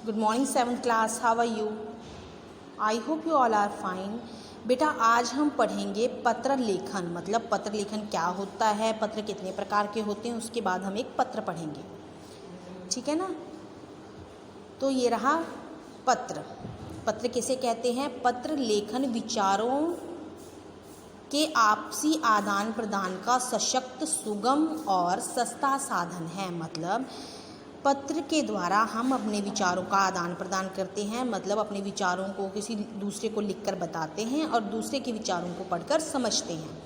Good morning, 7th class. How are you? I hope you all are fine. बेटा आज हम पढ़ेंगे पत्र लेखन। मतलब पत्र लेखन क्या होता है, पत्र कितने प्रकार के होते हैं, उसके बाद हम एक पत्र पढ़ेंगे। ठीक है ना। तो ये रहा पत्र। पत्र किसे कहते हैं? पत्र लेखन विचारों के आपसी आदान प्रदान का सशक्त, सुगम और सस्ता साधन है। मतलब पत्र के द्वारा हम अपने विचारों का आदान प्रदान करते हैं। मतलब अपने विचारों को किसी दूसरे को लिखकर बताते हैं और दूसरे के विचारों को पढ़कर समझते हैं।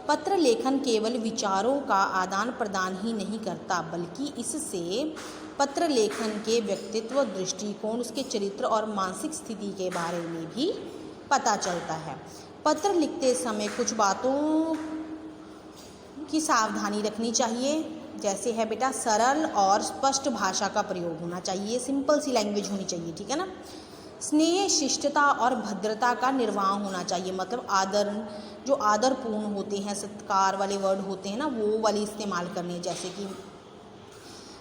पत्र लेखन केवल विचारों का आदान प्रदान ही नहीं करता, बल्कि इससे पत्र लेखन के व्यक्तित्व, दृष्टिकोण, उसके चरित्र और मानसिक स्थिति के बारे में भी पता चलता है। पत्र लिखते समय कुछ बातों की सावधानी रखनी चाहिए। जैसे है बेटा, सरल और स्पष्ट भाषा का प्रयोग होना चाहिए, सिंपल सी लैंग्वेज होनी चाहिए। ठीक है ना। स्नेह, शिष्टता और भद्रता का निर्वाह होना चाहिए। मतलब आदर, जो आदरपूर्ण होते हैं, सत्कार वाले वर्ड होते हैं ना, वो वाले इस्तेमाल करने। जैसे कि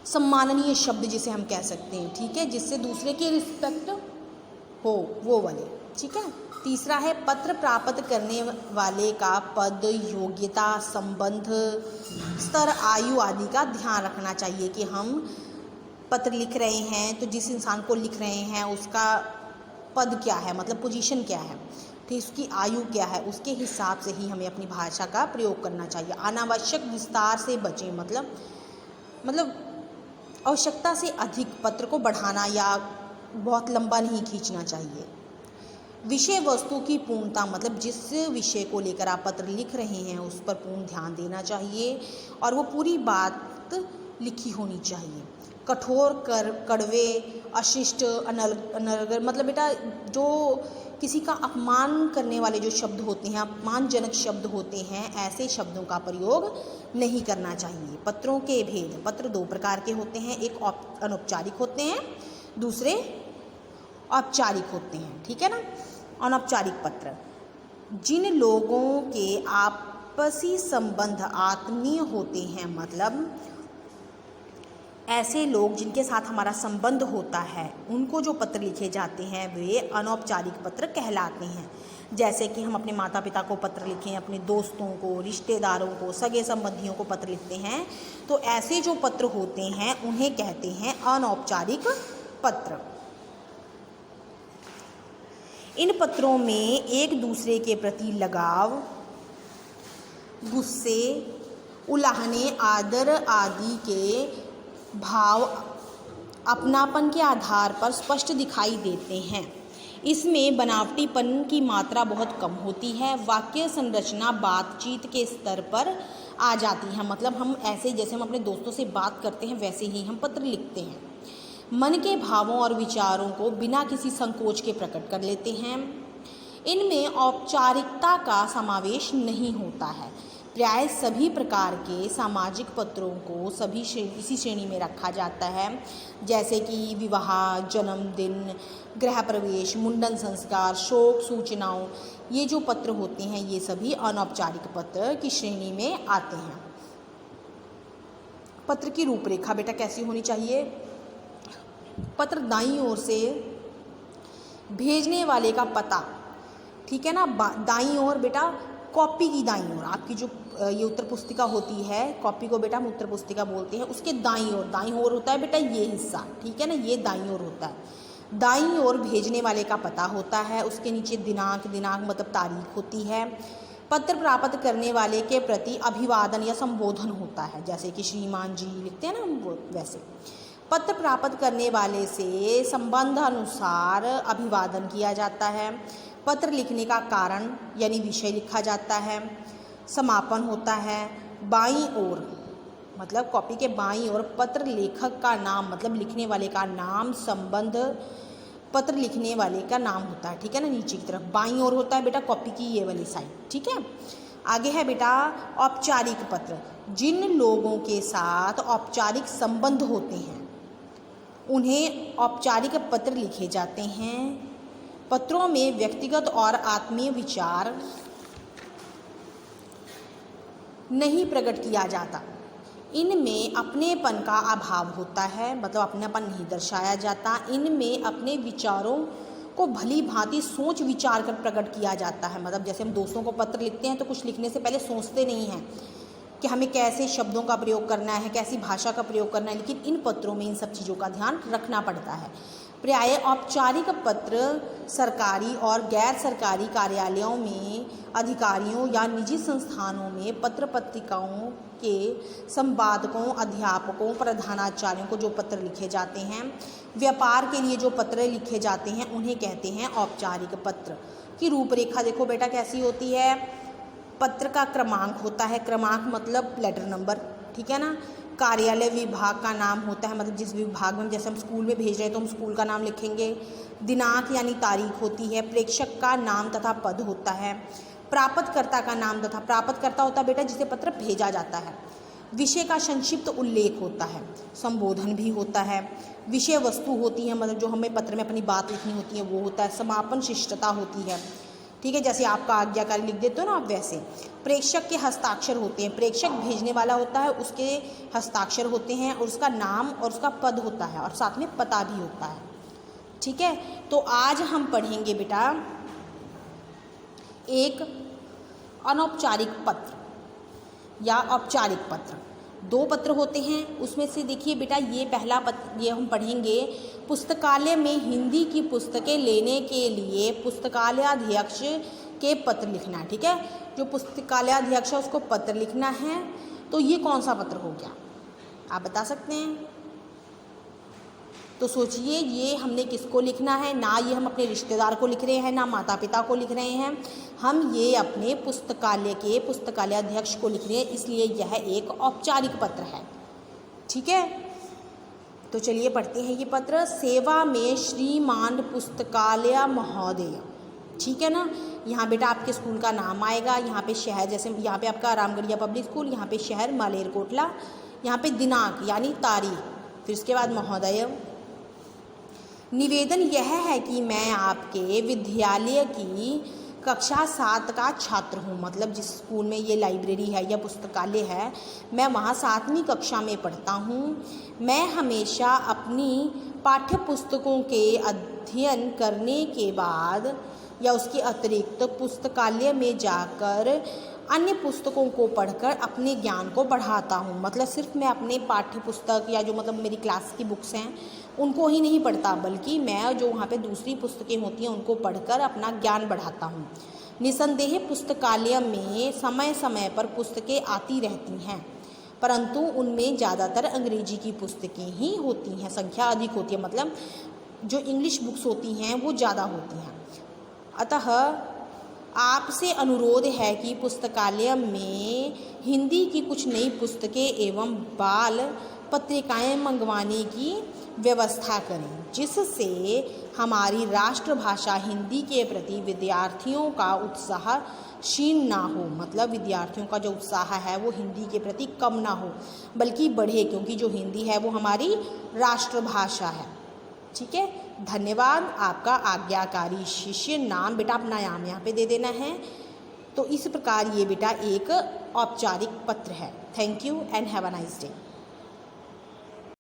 सम्माननीय शब्द जिसे हम कह सकते हैं, ठीक है, जिससे दूसरे की रिस्पेक्ट हो, वो वाले। ठीक है। तीसरा है, पत्र प्राप्त करने वाले का पद, योग्यता, संबंध, स्तर, आयु आदि का ध्यान रखना चाहिए कि हम पत्र लिख रहे हैं तो जिस इंसान को लिख रहे हैं उसका पद क्या है, मतलब पोजीशन क्या है, ठीक, उसकी आयु क्या है, उसके हिसाब से ही हमें अपनी भाषा का प्रयोग करना चाहिए। अनावश्यक विस्तार से बचें। मतलब आवश्यकता से अधिक पत्र को बढ़ाना या बहुत लंबा नहीं खींचना चाहिए। विषय वस्तु की पूर्णता, मतलब जिस विषय को लेकर आप पत्र लिख रहे हैं उस पर पूर्ण ध्यान देना चाहिए और वो पूरी बात लिखी होनी चाहिए। कठोर, कड़वे, अशिष्ट, अनर्गल, मतलब बेटा जो किसी का अपमान करने वाले जो शब्द होते हैं, अपमानजनक शब्द होते हैं, ऐसे शब्दों का प्रयोग नहीं करना चाहिए। पत्रों के भेद। पत्र दो प्रकार के होते हैं, एक अनौपचारिक होते हैं, दूसरे औपचारिक होते हैं। ठीक है ना। अनौपचारिक पत्र, जिन लोगों के आपसी संबंध आत्मीय होते हैं, मतलब ऐसे लोग जिनके साथ हमारा संबंध होता है, उनको जो पत्र लिखे जाते हैं वे अनौपचारिक पत्र कहलाते हैं। जैसे कि हम अपने माता पिता को पत्र लिखें, अपने दोस्तों को, रिश्तेदारों को, सगे संबंधियों को पत्र लिखते हैं, तो ऐसे जो पत्र होते हैं उन्हें कहते हैं अनौपचारिक पत्र। इन पत्रों में एक दूसरे के प्रति लगाव, गुस्से, उलाहने, आदर आदि के भाव अपनापन के आधार पर स्पष्ट दिखाई देते हैं। इसमें बनावटीपन की मात्रा बहुत कम होती है। वाक्य संरचना बातचीत के स्तर पर आ जाती है। मतलब हम ऐसे, जैसे हम अपने दोस्तों से बात करते हैं वैसे ही हम पत्र लिखते हैं। मन के भावों और विचारों को बिना किसी संकोच के प्रकट कर लेते हैं। इनमें औपचारिकता का समावेश नहीं होता है। प्राय सभी प्रकार के सामाजिक पत्रों को इसी श्रेणी में रखा जाता है। जैसे कि विवाह, जन्मदिन, गृह प्रवेश, मुंडन संस्कार, शोक सूचनाओं, ये जो पत्र होते हैं ये सभी अनौपचारिक पत्र की श्रेणी में आते हैं। पत्र की रूपरेखा बेटा कैसी होनी चाहिए? पत्र दाईं ओर से भेजने वाले का पता, ठीक है ना, दाईं ओर बेटा, कॉपी की दाईं ओर, आपकी जो ये उत्तर पुस्तिका होती है, कॉपी को बेटा हम उत्तर पुस्तिका बोलते हैं, उसके दाईं ओर होता है बेटा ये हिस्सा, ठीक है ना, ये दाईं ओर होता है। दाईं ओर भेजने वाले का पता होता है, उसके नीचे दिनांक मतलब तारीख होती है। पत्र प्राप्त करने वाले के प्रति अभिवादन या संबोधन होता है, जैसे कि श्रीमान जी लिखते हैं ना वो वैसे। पत्र प्राप्त करने वाले से संबंध अनुसार अभिवादन किया जाता है। पत्र लिखने का कारण यानी विषय लिखा जाता है। समापन होता है। बाईं ओर, मतलब कॉपी के बाईं ओर पत्र लेखक का नाम, मतलब लिखने वाले का नाम, संबंध, पत्र लिखने वाले का नाम होता है। ठीक है ना। नीचे की तरफ बाईं ओर होता है बेटा कॉपी की ये वाली साइड। ठीक है। आगे है बेटा औपचारिक पत्र, जिन लोगों के साथ औपचारिक संबंध होते हैं उन्हें औपचारिक पत्र लिखे जाते हैं। पत्रों में व्यक्तिगत और आत्मीय विचार नहीं प्रकट किया जाता। इनमें अपनेपन का अभाव होता है, मतलब अपनापन नहीं दर्शाया जाता। इनमें अपने विचारों को भली भांति सोच विचार कर प्रकट किया जाता है, मतलब जैसे हम दोस्तों को पत्र लिखते हैं तो कुछ लिखने से पहले सोचते नहीं हैं कि हमें कैसे शब्दों का प्रयोग करना है, कैसी भाषा का प्रयोग करना है, लेकिन इन पत्रों में इन सब चीज़ों का ध्यान रखना पड़ता है। प्राय औपचारिक पत्र सरकारी और गैर सरकारी कार्यालयों में, अधिकारियों या निजी संस्थानों में पत्र पत्रिकाओं के संपादकों, अध्यापकों, प्रधानाचार्यों को जो पत्र लिखे जाते हैं, व्यापार के लिए जो पत्र लिखे जाते हैं, उन्हें कहते हैं औपचारिक पत्र। की रूपरेखा देखो बेटा कैसी होती है। पत्र का क्रमांक होता है, क्रमांक मतलब लेटर नंबर, ठीक है ना। कार्यालय विभाग का नाम होता है, मतलब जिस विभाग में, जैसे हम स्कूल में भेज रहे हैं तो हम स्कूल का नाम लिखेंगे। दिनांक यानी तारीख होती है। प्रेषक का नाम तथा पद होता है। प्राप्तकर्ता का नाम तथा प्राप्तकर्ता होता है बेटा जिसे पत्र भेजा जाता है। विषय का संक्षिप्त उल्लेख होता है। संबोधन भी होता है। विषय वस्तु होती है, मतलब जो हमें पत्र में अपनी बात लिखनी होती है वो होता है। समापन शिष्टता होती है, ठीक है, जैसे आपका आज्ञाकारी लिख देते हो ना आप वैसे। प्रेषक के हस्ताक्षर होते हैं। प्रेषक भेजने वाला होता है, उसके हस्ताक्षर होते हैं और उसका नाम और उसका पद होता है और साथ में पता भी होता है, ठीक है। तो आज हम पढ़ेंगे बेटा एक अनौपचारिक पत्र या औपचारिक पत्र। दो पत्र होते हैं, उसमें से देखिए बेटा ये पहला पत्र, ये हम पढ़ेंगे पुस्तकालय में हिंदी की पुस्तकें लेने के लिए पुस्तकालयाध्यक्ष के पत्र लिखना है, ठीक है। जो पुस्तकालयाध्यक्ष है उसको पत्र लिखना है। तो ये कौन सा पत्र हो गया, आप बता सकते हैं? तो सोचिए ये हमने किसको लिखना है। ना ये हम अपने रिश्तेदार को लिख रहे हैं, ना माता पिता को लिख रहे हैं, हम ये अपने पुस्तकालय के पुस्तकालयाध्यक्ष को लिख रहे हैं, इसलिए यह एक औपचारिक पत्र है, ठीक है। तो चलिए पढ़ते हैं ये पत्र। सेवा में श्रीमान पुस्तकालय महोदय, ठीक है ना। यहाँ बेटा आपके स्कूल का नाम आएगा, यहाँ पे शहर, जैसे यहाँ पे आपका रामगढ़िया पब्लिक स्कूल, यहाँ पे शहर मालेरकोटला, यहाँ पे दिनांक यानी तारीख, फिर उसके बाद महोदय। निवेदन यह है कि मैं आपके विद्यालय की कक्षा 7 का छात्र हूँ, मतलब जिस स्कूल में ये लाइब्रेरी है या पुस्तकालय है, मैं वहाँ 7वीं कक्षा में पढ़ता हूँ। मैं हमेशा अपनी पाठ्य पुस्तकों के अध्ययन करने के बाद या उसके अतिरिक्त पुस्तकालय में जाकर अन्य पुस्तकों को पढ़कर अपने ज्ञान को बढ़ाता हूँ। मतलब सिर्फ मैं अपने पाठ्य पुस्तक या जो मतलब मेरी क्लास की बुक्स हैं उनको ही नहीं पढ़ता, बल्कि मैं जो वहाँ पे दूसरी पुस्तकें होती हैं उनको पढ़कर अपना ज्ञान बढ़ाता हूँ। निसंदेह पुस्तकालय में समय समय पर पुस्तकें आती रहती हैं, परंतु उनमें ज़्यादातर अंग्रेजी की पुस्तकें ही होती हैं, संख्या अधिक होती है, मतलब जो इंग्लिश बुक्स होती हैं वो ज़्यादा होती हैं। अतः आपसे अनुरोध है कि पुस्तकालय में हिंदी की कुछ नई पुस्तकें एवं बाल पत्रिकाएं मंगवाने की व्यवस्था करें, जिससे हमारी राष्ट्रभाषा हिंदी के प्रति विद्यार्थियों का उत्साह क्षीण ना हो, मतलब विद्यार्थियों का जो उत्साह है वो हिंदी के प्रति कम ना हो बल्कि बढ़े, क्योंकि जो हिंदी है वो हमारी राष्ट्रभाषा है, ठीक है। धन्यवाद। आपका आज्ञाकारी शिष्य। नाम बेटा अपना नाम यहाँ पे दे देना है। तो इस प्रकार ये बेटा एक औपचारिक पत्र है। Thank you and have a nice day.